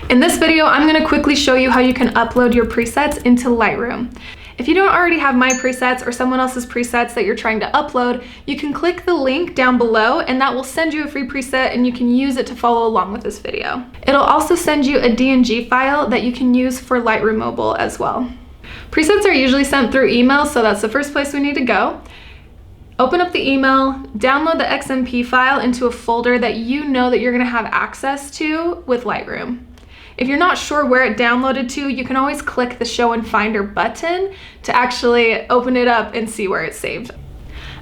In this video, I'm going to quickly show you how you can upload your presets into Lightroom. If you don't already have my presets or someone else's presets that you're trying to upload, you can click the link down below and that will send you a free preset and you can use it to follow along with this video. It'll also send you a DNG file that you can use for Lightroom Mobile as well. Presets are usually sent through email, so that's the first place we need to go. Open up the email, download the XMP file into a folder that you know that you're going to have access to with Lightroom. If you're not sure where it downloaded to, you can always click the Show and Finder button to actually open it up and see where it's saved.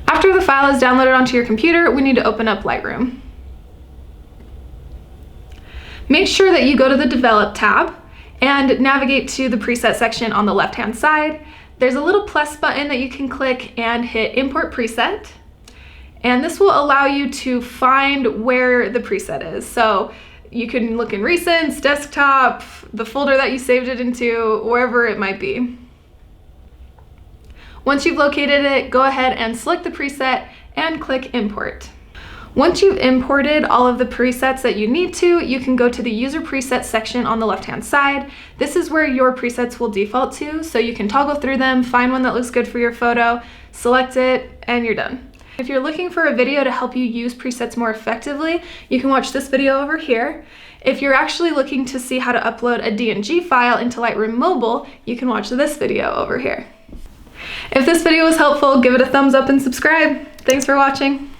After the file is downloaded onto your computer, we need to open up Lightroom. Make sure that you go to the Develop tab and navigate to the preset section on the left-hand side. There's a little plus button that you can click and hit Import Preset. And this will allow you to find where the preset is. So you can look in Recents, Desktop, the folder that you saved it into, wherever it might be. Once you've located it, go ahead and select the preset and click Import. Once you've imported all of the presets that you need to, you can go to the User Presets section on the left-hand side. This is where your presets will default to, so you can toggle through them, find one that looks good for your photo, select it, and you're done. If you're looking for a video to help you use presets more effectively, you can watch this video over here. If you're actually looking to see how to upload a DNG file into Lightroom Mobile, you can watch this video over here. If this video was helpful, give it a thumbs up and subscribe. Thanks for watching.